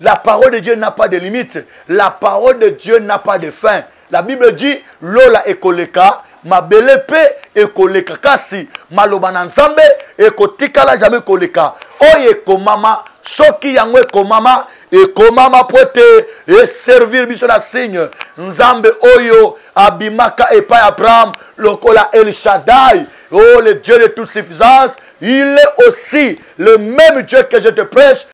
La parole de Dieu n'a pas de limite. La parole de Dieu n'a pas de fin. La Bible dit, lola ekoleka, ma belepe ekoleka. Kasi, maloba na nzambe ekotikala jamais ekoleka. Oye ekomama, soki yango ekomama, ekomama pote et servir biso na signe. Nzambe oyo abimaka epai Abraham, lokola El Shaddai. Oh, le Dieu de toute suffisance, il est aussi le même Dieu que je te prêche.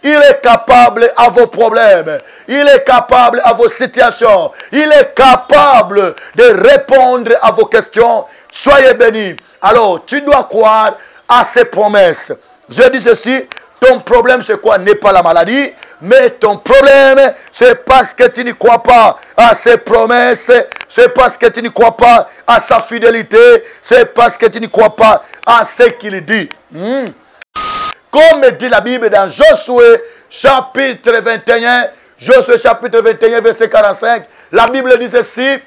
Il est capable à vos problèmes. Il est capable à vos situations. Il est capable de répondre à vos questions. Soyez bénis. Alors, tu dois croire à ses promesses. Je dis ceci, ton problème c'est quoi? N'est pas la maladie, mais ton problème c'est parce que tu ne crois pas à ses promesses. C'est parce que tu ne crois pas à sa fidélité. C'est parce que tu ne crois pas à ce qu'il dit. Comme dit la Bible dans Josué chapitre 21, Josué chapitre 21 verset 45, la Bible dit ceci,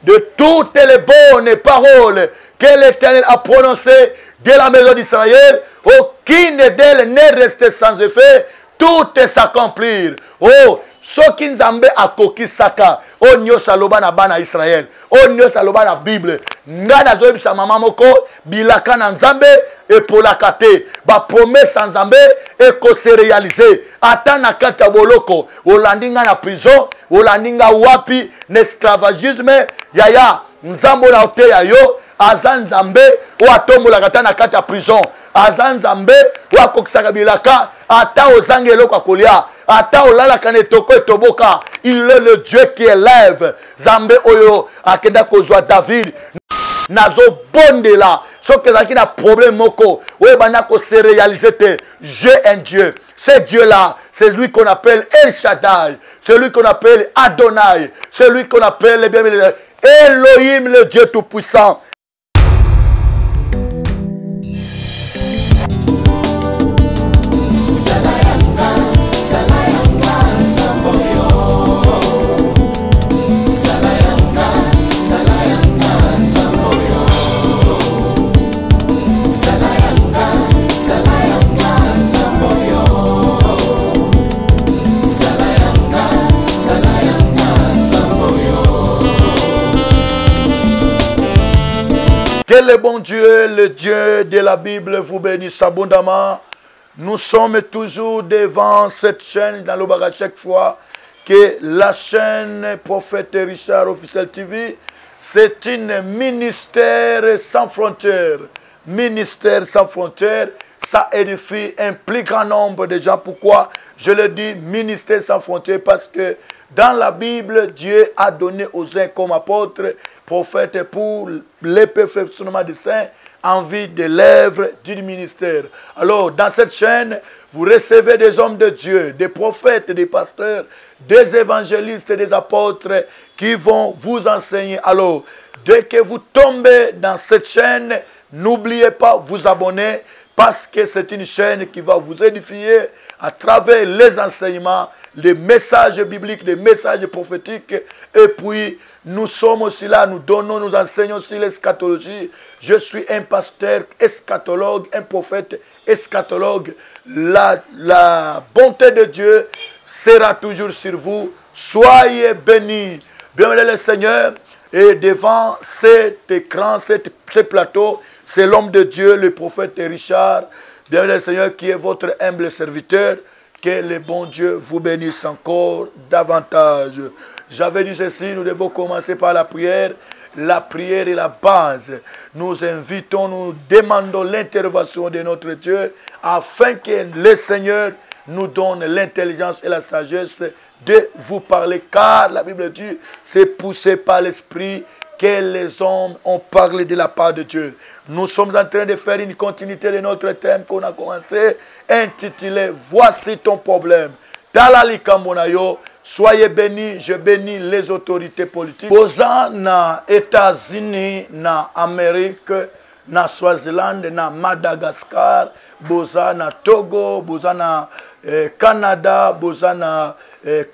de toutes les bonnes paroles que l'Éternel a prononcées de la maison d'Israël, aucune d'elles n'est restée sans effet, toutes s'accomplirent. Oh, soki nzambe akokisaka o nyosa loba na bana Israël, o nyosa loba na Bible, nga nazoyebisa mama moko bilaka na nzambe epolaka te, ba promesse na nzambe ekose réaliser. Ata na kati ya boloko olandi nga na prison, olandi nga wapi na esclavagisme, yaya nzambe na oteya yo aza nzambe o atombolaka ta na kati ya prison, aza nzambe o akokisaka bilaka ata ozanga eloko akolia, ata olalaka na etoko etoboka. Il est le Dieu qui élève. Zambe oyo akenda kozwa David nazo bondela soki ezalaki na problème moko oyo banda ko se réaliser te. J'ai un Dieu. Ce Dieu-là, c'est lui qu'on appelle El Shaddai, celui qu'on appelle Adonai, celui qu'on appelle Elohim, le Dieu tout-puissant. Que le bon Dieu, le Dieu de la Bible, vous bénisse abondamment. Nous sommes toujours devant cette chaîne dans le bagage chaque fois que la chaîne Prophète Richard Officiel TV, c'est une ministère sans frontières. Ministère sans frontières, ça édifie un plus grand nombre de gens. Pourquoi je le dis ministère sans frontières? Parce que dans la Bible, Dieu a donné aux uns comme apôtres, prophètes pour le perfectionnement des saints en vue de l'œuvre du ministère. Alors, dans cette chaîne, vous recevez des hommes de Dieu, des prophètes, des pasteurs, des évangélistes, des apôtres qui vont vous enseigner. Alors, dès que vous tombez dans cette chaîne, n'oubliez pas de vous abonner parce que c'est une chaîne qui va vous édifier à travers les enseignements, les messages bibliques, les messages prophétiques. Et puis, nous sommes aussi là, nous donnons, nous enseignons aussi l'eschatologie. Je suis un pasteur eschatologue, un prophète eschatologue. La bonté de Dieu sera toujours sur vous. Soyez bénis. Bienvenue le Seigneur. Et devant cet écran, ce plateau, c'est l'homme de Dieu, le prophète Richard. Bienvenue le Seigneur qui est votre humble serviteur. Que le bon Dieu vous bénisse encore davantage. J'avais dit ceci, nous devons commencer par la prière. La prière est la base. Nous invitons, nous demandons l'intervention de notre Dieu afin que le Seigneur nous donne l'intelligence et la sagesse de vous parler. Car la Bible dit, c'est poussé par l'Esprit que les hommes ont parlé de la part de Dieu. Nous sommes en train de faire une continuité de notre thème qu'on a commencé, intitulé « Voici ton problème ». Talali Kambonayo. Soyez bénis, je bénis les autorités politiques. Boza na États-Unis, na Amérique, na Swaziland, na Madagascar, boza na Togo, boza na Canada, boza na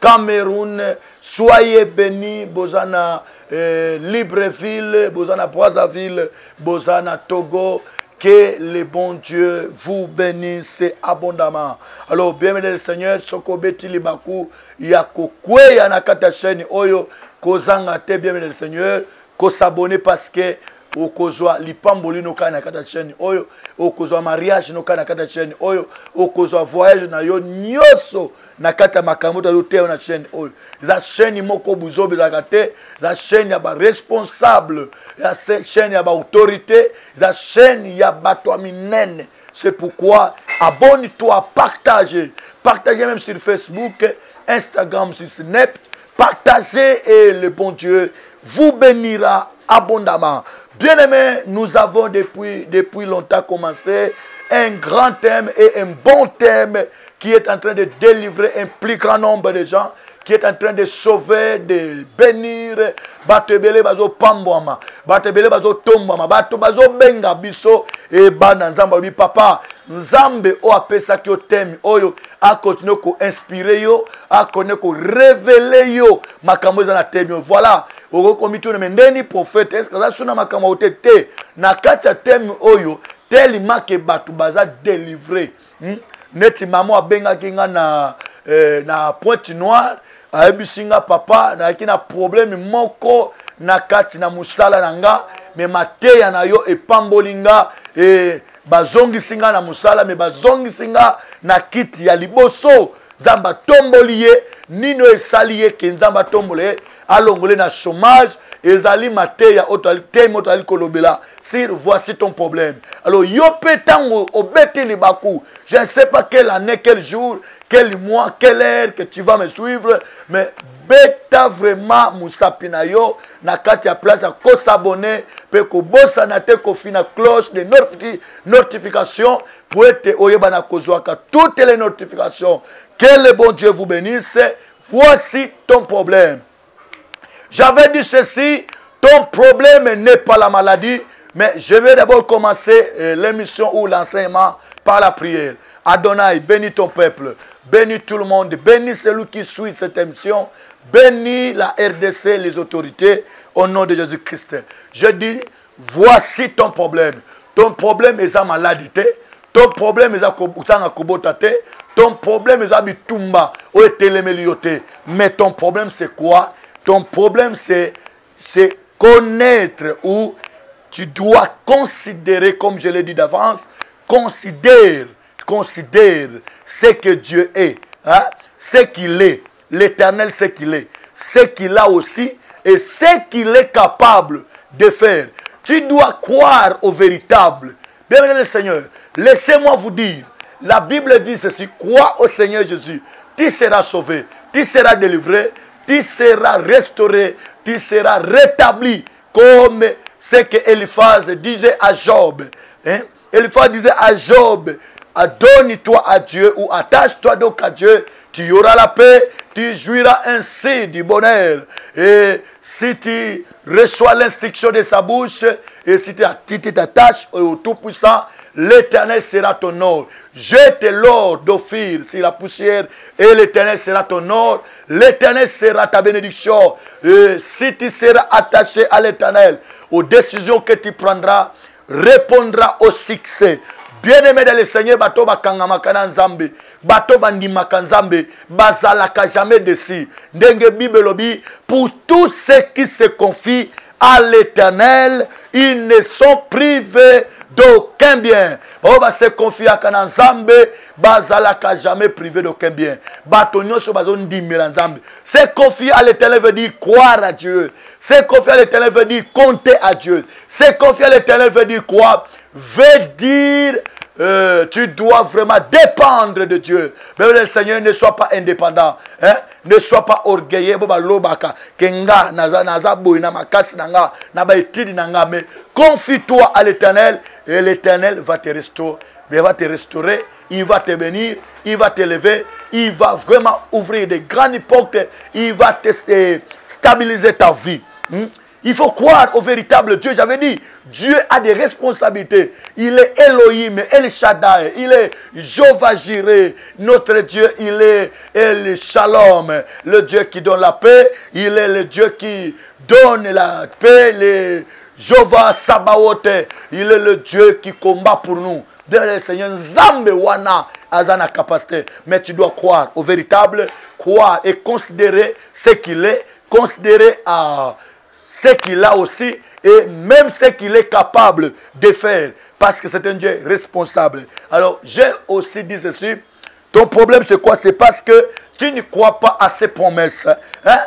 Cameroun. Soyez bénis, boza na Libreville, boza na Brazzaville, boza na Togo. Que le bon Dieu vous bénisse abondamment. Alors, bienvenue le Seigneur, soko beti libaku, yako kwe yanakata chaîne oyo, kozanga te bienvenue le Seigneur, ko s'abonner parce que au kozwa lipamboli no kana kata chaîne oyo, au kozwa mariage no kana kata chaîne oyo, au kozwa voyage na yo nyoso na kata makambo ta yote na chaîne oyo. Za chaîne moko buzobe za kate, za chaîne ya ba responsable, za chaîne ya ba autorité, za chaîne ya bato minene. C'est pourquoi abonne-toi, partage même sur Facebook, Instagram, sur Snap, partagez et le bon Dieu vous bénira abondamment. Bien-aimés, nous avons depuis longtemps commencé un grand thème et un bon thème qui est en train de délivrer un plus grand nombre de gens, qui est en train de sauver, de bénir. Batebele bazo pambwama, batebele bazo tombama, bato bazo benga biso et bana nzamba bi papa. Nzambe o apesa ki o thème oyo a continuer ko inspirer yo, a continuer ko révéler yo makambo za na thème yo. Voilà. Oko komito ne mendeni prophète est-ce que ça suna makambo otete na kati ya thème oyo tellement que bato baza délivrer. Neti maman abenga kinga na Pointe Noire ayebisinga papa na kina problème moko na kati na musala nanga me mateya na yo epambolinga bazongi singa na musala me bazongi singa na kiti ya liboso nzamba tomboliye nino esaliye ke nzamba tombole alongole na chômage ezali mateya oto ali kolobela sir voici ton problème. Alors yo petango obeti libaku, je ne sais pas quelle année, quel jour, quel mois, quelle heure que tu vas me suivre, mais beta vraiment musapina yo na kati ya place à ko s'abonner pe ko bossa na te ko fina cloche de notification pour être oyeba na kozwaka toutes les notifications. Que le bon Dieu vous bénisse. Voici ton problème. J'avais dit ceci, ton problème n'est pas la maladie, mais je vais d'abord commencer l'émission ou l'enseignement par la prière. Adonai, bénis ton peuple, bénis tout le monde, bénis celui qui suit cette émission, bénis la RDC, les autorités, au nom de Jésus-Christ. Je dis, voici ton problème. Ton problème est la maladie, ton problème est la kobotate, ton problème est la bitumba, ou est mais ton problème c'est quoi? Ton problème, c'est connaître ou tu dois considérer, comme je l'ai dit d'avance, considère ce que Dieu est, hein? Ce qu'il est, l'Éternel, ce qu'il est, ce qu'il a aussi et ce qu'il est capable de faire. Tu dois croire au véritable. Bien-aimé le Seigneur, laissez-moi vous dire, la Bible dit ceci, crois au Seigneur Jésus, tu seras sauvé, tu seras délivré, tu seras restauré, tu seras rétabli comme ce que Eliphaz disait à Job. Hein? Eliphaz disait à Job, adonne-toi à Dieu ou attache-toi donc à Dieu, tu auras la paix, tu jouiras ainsi du bonheur. Et si tu reçois l'instruction de sa bouche et si tu t'attaches au Tout-Puissant, l'Éternel sera ton or. Jette l'or d'Ophir sur la poussière et l'Éternel sera ton or. L'Éternel sera ta bénédiction. Et si tu seras attaché à l'Éternel, aux décisions que tu prendras, répondra au succès. Bien-aimé dans le Seigneur, bato bakangama nzambe, bato bandimaka nzambe, bazalaka jamais dessus. Ndenge Bible lobi, pour tous ceux qui se confient à l'Éternel, ils ne sont privés d'aucun bien. On va se confier à Kananzambe, bazalaka jamais privé d'aucun bien. Bato nyonso bazon dimira nzambe. Se confier à l'Éternel veut dire croire à Dieu. Se confier à l'Éternel veut dire compter à Dieu. Se confier à l'Éternel veut dire quoi? Veut dire tu dois vraiment dépendre de Dieu. Mais le Seigneur, ne sois pas indépendant. Hein? Ne sois pas orgueilleux. Mais confie-toi à l'Éternel et l'Éternel va te restaurer. Il va te restaurer, il va te bénir, il va t'élever, il va vraiment ouvrir des grandes portes, il va te stabiliser ta vie. Il faut croire au véritable Dieu. J'avais dit, Dieu a des responsabilités. Il est Elohim, El Shaddai, il est Jéhovah Jireh. Notre Dieu, il est El Shalom, le Dieu qui donne la paix. Il est le Dieu qui donne la paix, Jéhovah Sabaoth, il est le Dieu qui combat pour nous. Le Seigneur Nzambe wana azana capacité. Mais tu dois croire au véritable, croire et considérer ce qu'il est, considérer ce qu'il a aussi et même ce qu'il est capable de faire. Parce que c'est un Dieu responsable. Alors, j'ai aussi dit ceci. Ton problème, c'est quoi? C'est parce que tu ne crois pas à ses promesses. Hein?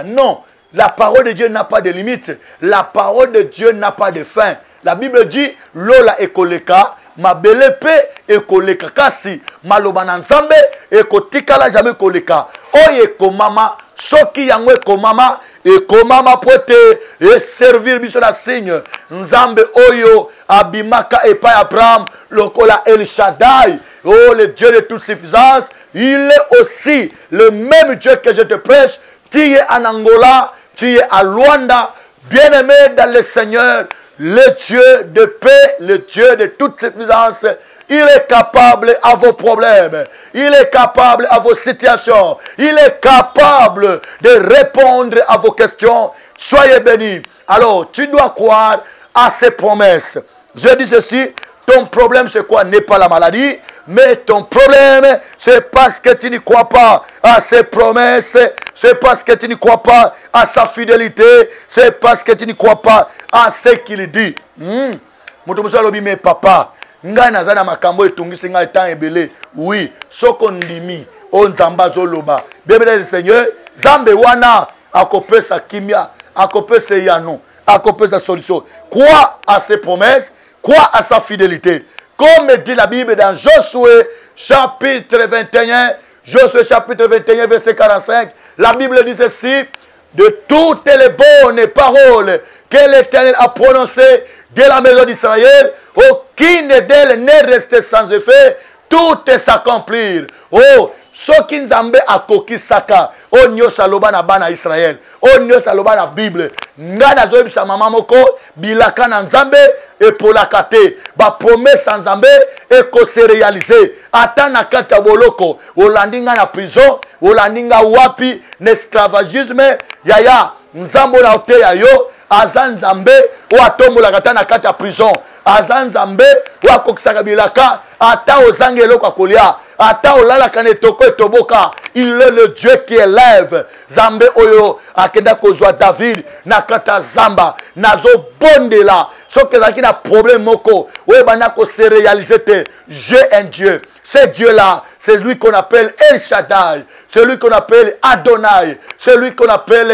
Non, la parole de Dieu n'a pas de limite. La parole de Dieu n'a pas de fin. La Bible dit, Lola ekoleka, ma belepe ekoleka. Kasi, malobana nzambe ekotikala jamais koleka. Oye komama, soki yangwe komama, ekomama pote et servir biso na signe. Nzambe oyo abimaka epai Abraham, lokola El Shaddai. Oh, le Dieu de toute suffisance, il est aussi le même Dieu que je te prêche. Tu es en Angola, tu es à Luanda, bien-aimé dans le Seigneur, le Dieu de paix, le Dieu de toute suffisance. Il est capable à vos problèmes. Il est capable à vos situations. Il est capable de répondre à vos questions. Soyez bénis. Alors, tu dois croire à ses promesses. Je dis ceci, ton problème c'est quoi? N'est pas la maladie, mais ton problème c'est parce que tu ne crois pas à ses promesses. C'est parce que tu ne crois pas à sa fidélité. C'est parce que tu ne crois pas à ce qu'il dit. Mais papa, ngai nazana makambo etungisi ngai temps ebele. Oui, soko ndimi o nzamba zoloba. Bébé le Seigneur, Zambe wana akopesa kimia, akopesa yano, akopesa solution. Crois à ses promesses, crois à sa fidélité. Comme dit la Bible dans Josué chapitre 21, Josué chapitre 21 verset 45, la Bible dit ceci: de toutes les bonnes paroles que l'Éternel a prononcées de la maison d'Israël, aucune d'elles n'est restée sans effet, toutes s'accomplirent. Oh, soki nzambe akokisaka, o nyosa loba na bana Israël, o nyosa loba na Bible, ngana zoyebisa mama moko, bilaka na nzambe, epolaka te, ba promesse nzambe, eko se réaliser, ata na kata boloko, olandinga na prison, olandinga wapi, n'esclavagisme, yaya, nzambo na ote ya yo, azan nzambe, o atombola kata na kata prison, azan nzambe, o akokisaka bilaka, ata ozangelo kwa kolia, ata olala kane toko etoboka. Il est le Dieu qui élève. Zambe oyo akeda kozwa David na kata zamba nazo bondela. Soki zaki na problème moko, oyo bana ko se réaliser te. J'ai un Dieu. Ce Dieu-là, c'est lui qu'on appelle El Shaddai, celui qu'on appelle Adonai, celui qu'on appelle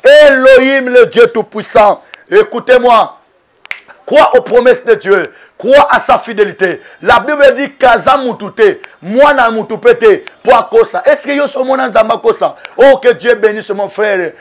Elohim, le Dieu tout-puissant. Écoutez-moi, crois aux promesses de Dieu. Crois à sa fidélité. La Bible dit Kaza mutute, mwana mutupete, pour kosa. Est-ce que yo sommes nzamba kosa? Oh, que Dieu bénisse mon frère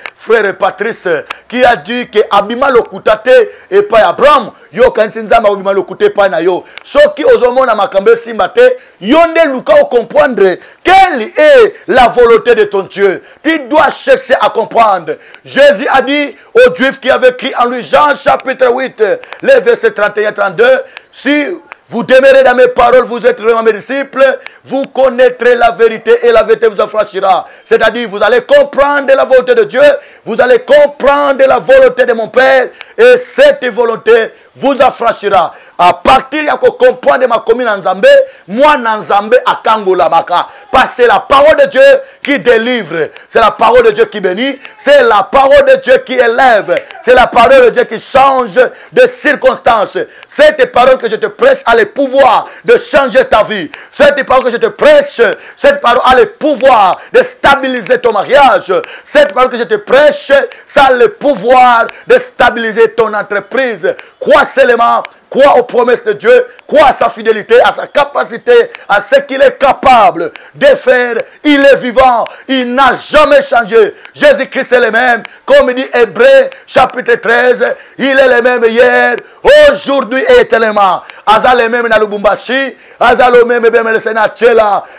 Patrice, qui a dit que abima lokutate et pas Abraham. Yo kansi nzamba abima lokute pas na yo. Soki ozomona makambe simbate, yonde luka o comprendre quelle est la volonté de ton Dieu. Tu dois chercher à comprendre. Jésus a dit aux Juifs qui avaient écrit en lui Jean chapitre 8, les versets 31-32, si vous demeurez dans mes paroles, vous êtes vraiment mes disciples, vous connaîtrez la vérité et la vérité vous affranchira. C'est-à-dire, vous allez comprendre la volonté de Dieu, vous allez comprendre la volonté de mon Père, et cette volonté vous affranchira. À partir de comprendre ma commune en Zambé, moi en Zambé à Kangola Maka. Parce que c'est la parole de Dieu qui délivre, c'est la parole de Dieu qui bénit, c'est la parole de Dieu qui élève, c'est la parole de Dieu qui change de circonstances. Cette parole que je te prêche a le pouvoir de changer ta vie. Cette parole que je te prêche, cette parole a le pouvoir de stabiliser ton mariage. Cette parole que je te prêche, ça a le pouvoir de stabiliser ton entreprise. Crois seulement, crois aux promesses de Dieu, crois à sa fidélité, à sa capacité, à ce qu'il est capable de faire. Il est vivant, il n'a jamais changé. Jésus-Christ est le même, comme dit Hébreux chapitre 13, il est le même hier, aujourd'hui et éternellement. Azal le même dans Lubumbashi, Azal le même dans le Sénat,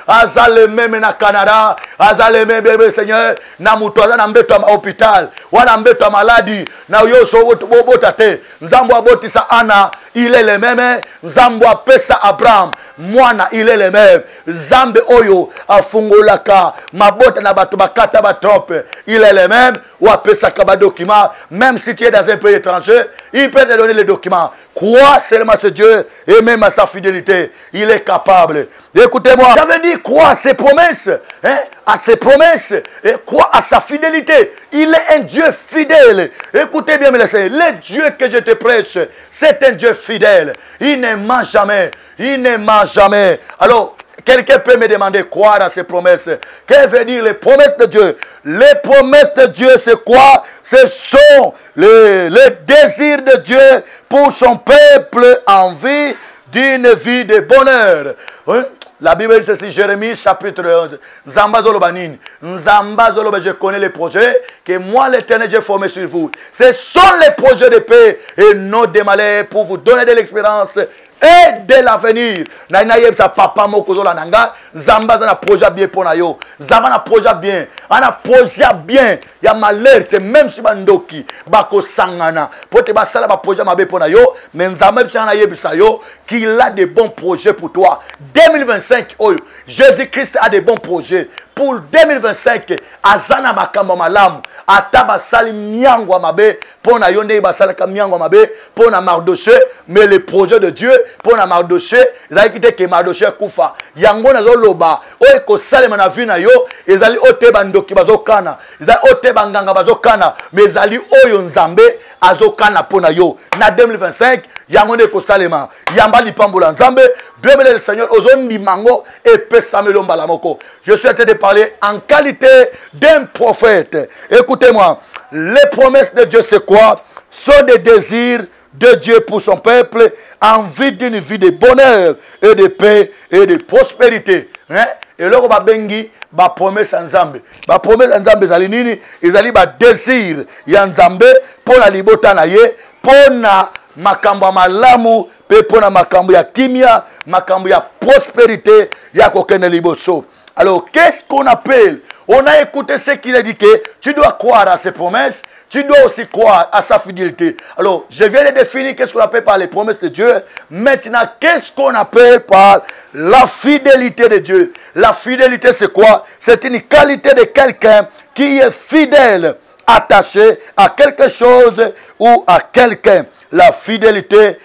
Azal le même dans Canada, Azal le même Seigneur, na mutoza na mbeto à hôpital, wana mbeto à maladie, na yoso botate, nzambo abotisa ana, il est le même, nzambo apesa Abraham. Mwana, il est le même. Zambe oyo, afungolaka, mabota na bato bakata batrope, il est le même. Ou apesaka ba document, même si tu es dans un pays étranger, il peut te donner les documents. Crois seulement à ce Dieu et même à sa fidélité. Il est capable. Écoutez-moi, ça veut dire croire à ses promesses, hein, à ses promesses, et croire à sa fidélité. Il est un Dieu fidèle. Écoutez bien, mes frères, le Dieu que je te prêche, c'est un Dieu fidèle. Il ne ment jamais. Il ne ment jamais. Alors, quelqu'un peut me demander croire à ses promesses. Qu'est-ce que veut dire les promesses de Dieu? Les promesses de Dieu, c'est quoi? Ce sont les désirs de Dieu pour son peuple en vie d'une vie de bonheur. Hein? La Bible dit ceci, Jérémie chapitre 11. Nzamba Zolobanine. Nzamba Zoloba, je connais les projets que moi l'Éternel j'ai formé sur vous. Ce sont les projets de paix et non de malheur pour vous donner de l'expérience et de l'avenir. Naïnaïe sa papa mokozola nanga. Nzamba zana projet bien pour nayo. Nzamba na projet bien. Ana projet bien. Ya malheur te même si bandoki bako sangana. Pote basala ba projet mabe pour nayo. Mais nzamba bchana yebisa yo qu'il a de bons projets pour toi. 2025, oh, Jésus-Christ a de bons projets. Pour 2025, Azana Makamba Malam, Ataba Sali Miangwa Mabe, pour na Yonde Basalaka Miangwa Mabe, pour na Mardoché, mais le projet de Dieu, pour na Mardoché, ils ont quitté que Mardoché Koufa. Yango na Zoloba, Oeko Salem na Vina yo, ils allaient ote bandoki bazokana, ils allaient ote banganga bazokana, mais ils allaient oyo nzambe azokana pona yo. Na 2025, Yango ne ko Salema, Yamba li pambola nzambe, bien le Seigneur, ozon mango et pesamelo mbalamoko. Je suis en train de parler en qualité d'un prophète. Écoutez-moi, les promesses de Dieu, c'est quoi? Sont des désirs de Dieu pour son peuple en vue d'une vie de bonheur et de paix et de prospérité. Hein? Et là, on va bengi, ba promesse ensemble. Ba promesse ensemble, zali nini, ezali ba désir ya nzambe pour la libota na ye, pour na makambo malamu, pe pour na makambo ya kimia, makambo ya prospérité, ya kokene liboso. Alors, qu'est-ce qu'on appelle? On a écouté ce qu'il a dit que tu dois croire à ses promesses, tu dois aussi croire à sa fidélité. Alors, je viens de définir qu'est-ce qu'on appelle par les promesses de Dieu. Maintenant, qu'est-ce qu'on appelle par la fidélité de Dieu? La fidélité, c'est quoi? C'est une qualité de quelqu'un qui est fidèle, attaché à quelque chose ou à quelqu'un. La fidélité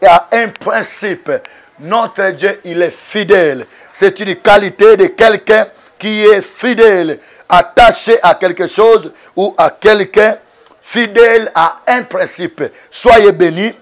a un principe. Notre Dieu, il est fidèle. C'est une qualité de quelqu'un qui est fidèle, attaché à quelque chose ou à quelqu'un, fidèle à un principe. Soyez bénis.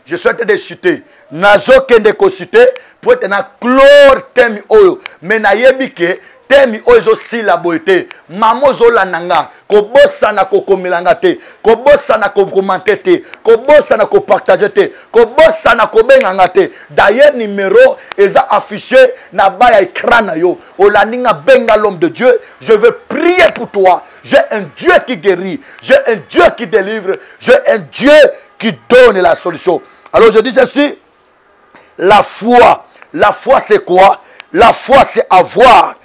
Je souhaite de citer. Nazo kende ko citer pour être na clore temi oyo. Mais na yebike temi oyo si la boité. Mamo zola nanga. Ko bossa na ko komilanga te. Ko bossa na ko commenter te. Ko bossa na ko partager te. Ko bossa na ko benganga te. D'ailleurs numéro eza affiché na ba ya écran na yo. Olaninga benga l'homme de Dieu. Je veux prier pour toi. J'ai un Dieu qui guérit. J'ai un Dieu qui délivre. J'ai un Dieu qui donne la solution. Alors je dis ceci. La foi c'est quoi? La foi c'est avoir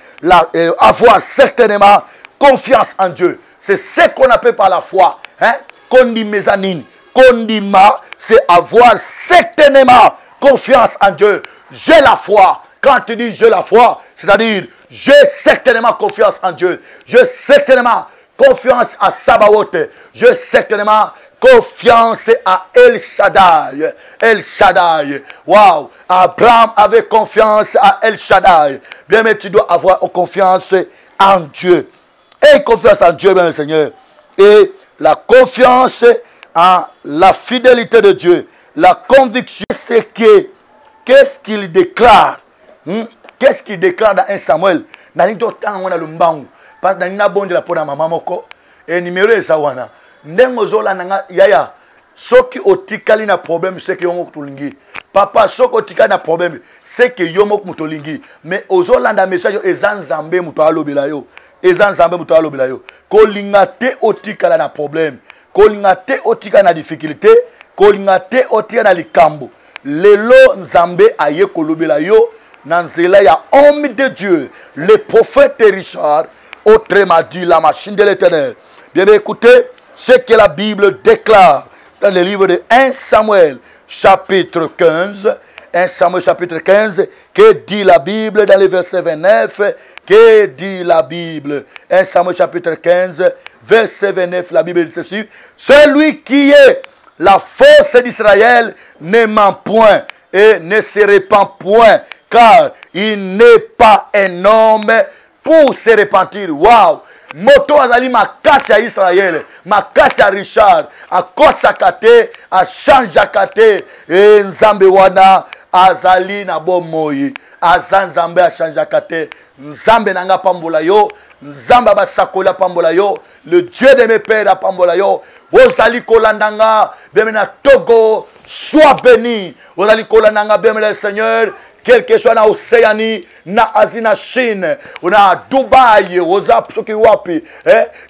certainement confiance en Dieu. C'est ce qu'on appelle par la foi. Hein? Kondi mezanine. Kondima, c'est avoir certainement confiance en Dieu. J'ai la foi. Quand tu dis j'ai la foi, c'est-à-dire j'ai certainement confiance en Dieu. J'ai certainement confiance à Sabaoth. J'ai certainement confiance à El Shaddai. El Shaddai. Waouh. Abraham avait confiance à El Shaddai. Bien, mais tu dois avoir confiance en Dieu. Et confiance en Dieu, bien le Seigneur. Et la confiance en la fidélité de Dieu. La conviction, c'est que qu'est-ce qu'il déclare? Qu'est-ce qu'il déclare dans 1 Samuel? Parce que dans bonde la pona maman moko et numéro est ça wana. Ndengo zola nanga yaya. Soki otikali na problème c'est que yomo kutulingi. Papa soki otikali na problème c'est que yomo kutulingi. Mais ozolanda message ezan zambe muto alobela yo. Ezan zambe muto alobela yo. Kolinga te otikala na problème. Kolinga te otikala na difficulté. Kolinga te otikala na likambo. Lelo nzambe aye kolobela yo. Nanzela ya homme de Dieu. Le prophète Richard autrement dit la machine de l'Éternel. Bien écoutez ce que la Bible déclare dans le livre de 1 Samuel chapitre 15 1 Samuel chapitre 15. Que dit la Bible dans le verset 29? Que dit la Bible? 1 Samuel chapitre 15, verset 29, la Bible dit ceci. Celui qui est la force d'Israël ne ment point et ne se répand point, car il n'est pas un homme pour se repentir. Waouh! Moto azali makasi ya Israël, makasi ya Richard, akosaka te, achangeaka te, e nzambe wana azali na bomoi, aza nzambe achangeaka te, nzambe nanga pambola yo, nzambe basakola pambola yo, le Dieu de mes pères pambola yo, ozali kolandanga, bemena Togo, sois béni, ozali kolandanga bemena le Seigneur, quel que soit na Océanie, na Asie, na Chine, on a Dubaï,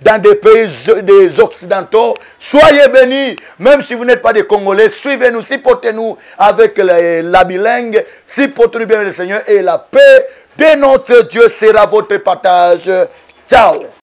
dans des pays des occidentaux, soyez bénis, même si vous n'êtes pas des Congolais, suivez-nous, supportez-nous avec la bilingue, supportez-nous bien le Seigneur et la paix de notre Dieu sera votre partage. Ciao.